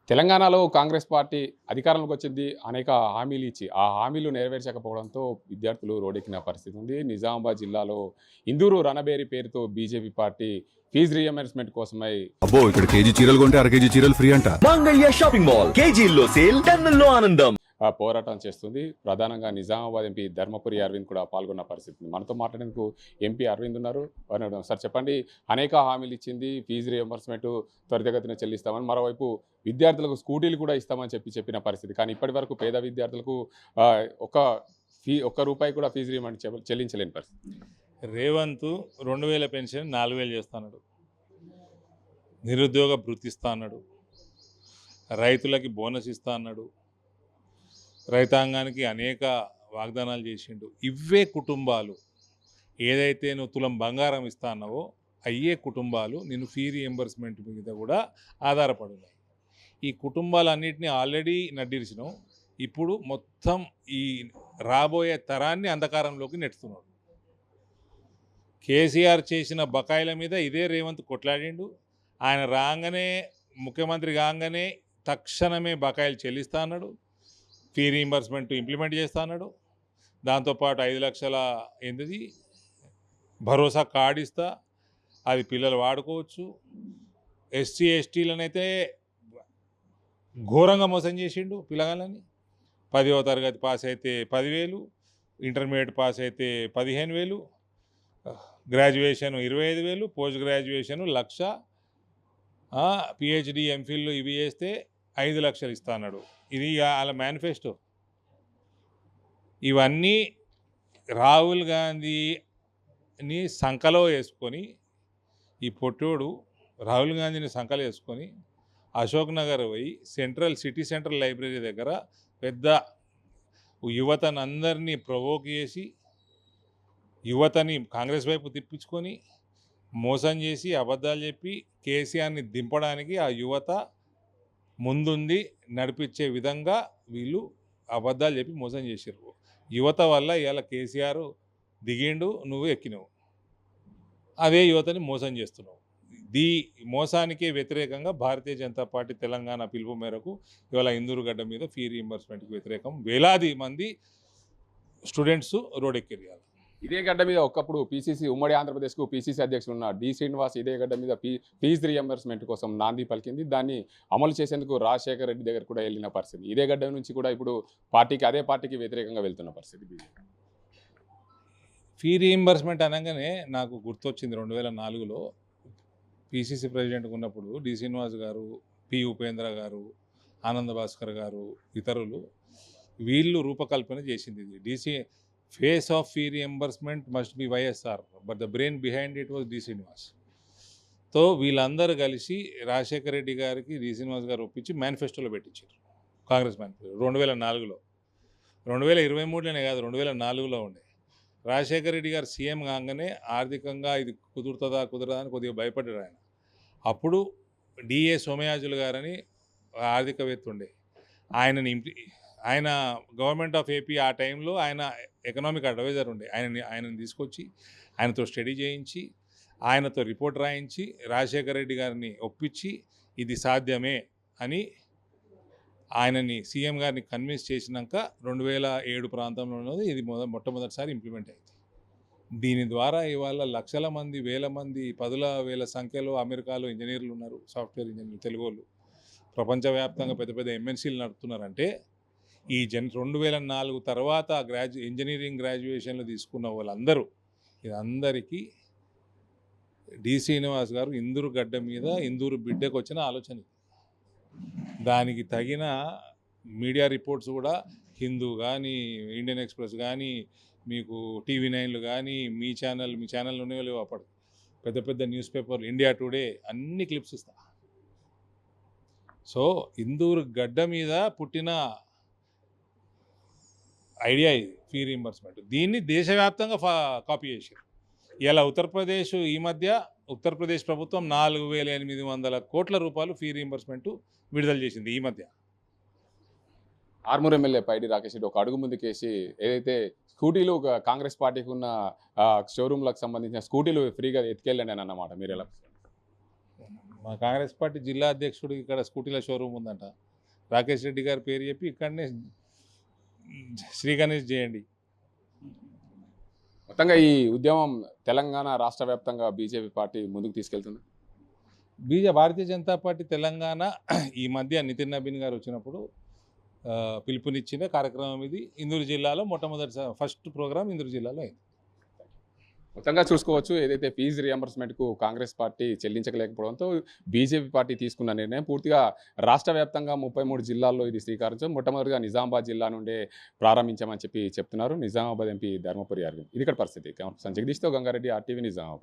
తెలంగాణలో కాంగ్రెస్ పార్టీ అధికారంలోకి వచ్చింది. అనేక హామీలు ఇచ్చి, ఆ హామీలు నెరవేర్చకపోవడంతో విద్యార్థులు రోడ్డెక్కిన పరిస్థితి ఉంది. నిజామాబాద్ జిల్లాలో ఇందూరు రణబేరి పేరుతో బీజేపీ పార్టీ ఫీజు రీయింబర్స్‌మెంట్ కోసమై అబ్బో ఇక్కడ కేజీ చీరలు కొంటే అర కేజీ చీరలు ఫ్రీ అంట. మంగళ్య షాపింగ్ మాల్ కేజీల్లో సేల్ టన్నుల్లో ఆనందం. పోరాటం చేస్తుంది. ప్రధానంగా నిజామాబాద్ ఎంపీ ధర్మపురి అరవింద్ కూడా పాల్గొన్న పరిస్థితి ఉంది. మనతో మాట్లాడేందుకు ఎంపీ అరవింద్ ఉన్నారు. వారిని అడుగుదాం. సార్ చెప్పండి, అనేక హామీలు ఇచ్చింది, ఫీజు రీయింబర్స్‌మెంట్ త్వరితగతిన చెల్లిస్తామని, మరోవైపు విద్యార్థులకు స్కూటీలు కూడా ఇస్తామని చెప్పిన పరిస్థితి. కానీ ఇప్పటి వరకు పేద విద్యార్థులకు ఒక్క రూపాయి కూడా ఫీజు రీయింబర్స్‌మెంట్ చెల్లించలేని పరిస్థితి. రేవంత్ 2000 పెన్షన్ 4000 చేస్తాడు, నిరుద్యోగ భృతి ఇస్తా అన్నాడు, రైతులకి బోనస్ ఇస్తా అన్నాడు, రైతాంగానికి అనేక వాగ్దానాలు చేసిండు. ఇవే కుటుంబాలు ఏదైతే నువ్వు తులం బంగారం ఇస్తా అన్నావో అయ్యే కుటుంబాలు నేను ఫీ రీయింబర్స్మెంట్ మీద కూడా ఆధారపడున్నాయి. ఈ కుటుంబాలన్నింటినీ ఆల్రెడీ నడ్డిరిచినావు. ఇప్పుడు మొత్తం ఈ రాబోయే తరాన్ని అంధకారంలోకి నెట్టుతున్నాడు. కేసీఆర్ చేసిన బకాయిల మీద ఇదే రేవంత్ కొట్లాడిండు. ఆయన రాగానే ముఖ్యమంత్రి కాగానే తక్షణమే బకాయిలు చెల్లిస్తా అన్నాడు, ఫీ రీయింబర్స్మెంట్ ఇంప్లిమెంట్ చేస్తా అన్నాడు. దాంతోపాటు 5 లక్షల భరోసా కార్డు ఇస్తా, అది పిల్లలు వాడుకోవచ్చు. ఎస్సీ ఎస్టీలనైతే ఘోరంగా మోసం చేసిండు. పిల్లగాళ్ళని 10వ తరగతి పాస్ అయితే 10,000, ఇంటర్మీడియట్ పాస్ అయితే 15,000, graduation 25,000, post graduation 1,00,000, PhD MPhil ఇవి చేస్తే 5 లక్షలు ఇస్తా అన్నాడు. ఇది వాళ్ళ మేనిఫెస్టో. ఇవన్నీ రాహుల్ గాంధీని సంకలో వేసుకొని, ఈ పొట్టోడు రాహుల్ గాంధీని సంకలో వేసుకొని అశోక్ నగర్ పోయి సిటీ సెంట్రల్ లైబ్రరీ దగ్గర పెద్ద యువతను అందరినీ ప్రవోక్ చేసి యువతని కాంగ్రెస్ వైపు తిప్పించుకొని మోసం చేసి అబద్ధాలు చెప్పి కేసీఆర్ని దింపడానికి ఆ యువత ముందుంది నడిపించే విధంగా వీళ్ళు అబద్ధాలు చెప్పి మోసం చేసారు. యువత వల్ల ఇవాళ కేసీఆర్ దిగిండు, నువ్వు ఎక్కినవు. అదే యువతని మోసం చేస్తున్నావు. ఈ మోసానికే వ్యతిరేకంగా భారతీయ జనతా పార్టీ తెలంగాణ పిలుపు మేరకు ఇవాళ ఇందూరు గడ్డ మీద ఫీ రీయింబర్స్మెంట్కి వ్యతిరేకం వేలాది మంది స్టూడెంట్స్ రోడ్డెక్కిరియాలి. ఇదే గడ్డ మీద ఒకప్పుడు పీసీసీ ఉమ్మడి ఆంధ్రప్రదేశ్కు పీసీసీ అధ్యక్షుడు ఉన్న డి శ్రీనివాస్ ఇదే గడ్డ మీద ఫీజు రీయింబర్స్‌మెంట్ కోసం నాంది పలికింది. దాన్ని అమలు చేసేందుకు రాజశేఖర్ రెడ్డి దగ్గర కూడా వెళ్ళిన పరిస్థితి. ఇదే గడ్డ నుంచి కూడా ఇప్పుడు అదే పార్టీకి వ్యతిరేకంగా వెళ్తున్న పరిస్థితి. ఫీ రీయింబర్స్మెంట్ అనగానే నాకు గుర్తొచ్చింది 2004లో పీసీసీ ప్రెసిడెంట్గా ఉన్నప్పుడు డి శ్రీనివాస్ గారు, పి ఉపేంద్ర గారు, ఆనంద భాస్కర్ గారు, ఇతరులు వీళ్ళు రూపకల్పన చేసింది. ఇది phase of fee reimbursement must be YSR, but the brain behind it was D Srinivas. తో వీళ్ళందరూ కలిసి రాజశేఖర రెడ్డి గారికి డి శ్రీనివాస్ గారు ఒప్పించి మేనిఫెస్టోలో పెట్టించారు. కాంగ్రెస్ మేనిఫెస్టో 2004లో, 2023లోనే కాదు 2004లో ఉండే. రాజశేఖర రెడ్డి గారు సీఎం కాగానే ఆర్థికంగా ఇది కుదరదా అని కొద్దిగా భయపడ్డాడు ఆయన. అప్పుడు డిఏ సోమయాజులు గారని ఆర్థికవేత్త ఉండే, ఆయన గవర్నమెంట్ ఆఫ్ ఏపీ ఆ టైంలో ఆయన ఎకనామిక్ అడ్వైజర్ ఉండే. ఆయనని తీసుకొచ్చి ఆయనతో స్టడీ చేయించి ఆయనతో రిపోర్ట్ రాయించి రాజశేఖర రెడ్డి గారిని ఒప్పించి ఇది సాధ్యమే అని ఆయనని సీఎం గారిని కన్విన్స్ చేసినాక 2007 ప్రాంతంలో ఇది మొట్టమొదటిసారి ఇంప్లిమెంట్ అయింది. దీని ద్వారా ఇవాళ లక్షల మంది, వేల మంది, 10,000 సంఖ్యలో అమెరికాలో ఇంజనీర్లు ఉన్నారు, సాఫ్ట్వేర్ ఇంజనీర్లు, తెలుగు వాళ్ళు. ప్రపంచవ్యాప్తంగా పెద్ద పెద్ద ఎంఎన్సీలు నడుపుతున్నారంటే ఈ 2004 తర్వాత ఇంజనీరింగ్ గ్రాడ్యుయేషన్లు తీసుకున్న వాళ్ళందరూ, ఇదందరికీ డి శ్రీనివాస్ గారు ఇందూరు గడ్డ మీద ఇందూరు బిడ్డకు వచ్చిన ఆలోచన. దానికి తగిన మీడియా రిపోర్ట్స్ కూడా హిందూ కానీ, ఇండియన్ ఎక్స్ప్రెస్ కానీ, మీకు TV9లు కానీ, మీ ఛానల్లోనే లేవు అప్పుడు పెద్ద పెద్ద న్యూస్ పేపర్లు, ఇండియా టుడే, అన్ని క్లిప్స్ ఇస్తా. సో ఇందూరు గడ్డ మీద పుట్టిన ఐడియా ఇది ఫీ రీయింబర్స్మెంట్. దీన్ని దేశవ్యాప్తంగా కాపీ చేశారు. ఇలా ఉత్తరప్రదేశ్ ప్రభుత్వం 4,800 కోట్ల రూపాయలు ఫీ రీయింబర్స్మెంట్ విడుదల చేసింది ఈ మధ్య. ఆర్మూర్ ఎమ్మెల్యే పైడి రాకేష్ రెడ్డి ఒక అడుగు ముందుకేసి ఏదైతే స్కూటీలు కాంగ్రెస్ పార్టీకి ఉన్న షోరూమ్లకు సంబంధించిన స్కూటీలు ఫ్రీగా ఎత్తుకెళ్ళండి అని అన్నమాట, మీరు ఎలా? మా కాంగ్రెస్ పార్టీ జిల్లా అధ్యక్షుడు ఇక్కడ స్కూటీల షోరూమ్ ఉందంట, రాకేష్ రెడ్డి గారి పేరు చెప్పి ఇక్కడనే శ్రీ గణేష్ చేయండి. మొత్తంగా ఈ ఉద్యమం తెలంగాణ రాష్ట్ర వ్యాప్తంగా బీజేపీ పార్టీ ముందుకు తీసుకెళ్తుంది. భారతీయ జనతా పార్టీ తెలంగాణ ఈ మధ్య నితిన్ నబీన్ గారు వచ్చినప్పుడు పిలుపునిచ్చిన కార్యక్రమం ఇది. ఇందూరు జిల్లాలో ఫస్ట్ ప్రోగ్రామ్ ఇందూరు జిల్లాలో అయింది. మొత్తంగా చూసుకోవచ్చు, ఏదైతే ఫీజు రియంబర్స్మెంట్కు కాంగ్రెస్ పార్టీ చెల్లించలేకపోవడంతో బీజేపీ పార్టీ తీసుకున్న నిర్ణయం పూర్తిగా రాష్ట్ర వ్యాప్తంగా 33 జిల్లాల్లో ఇది స్వీకరించడం. మొట్టమొదటిగా నిజామాబాద్ జిల్లా నుండే ప్రారంభించామని చెప్తున్నారు నిజామాబాద్ ఎంపీ ధర్మపురి అరవింద్. ఇది ఇక్కడ పరిస్థితి. జగదీష్తో గంగారెడ్డి, RTV నిజామాబాద్.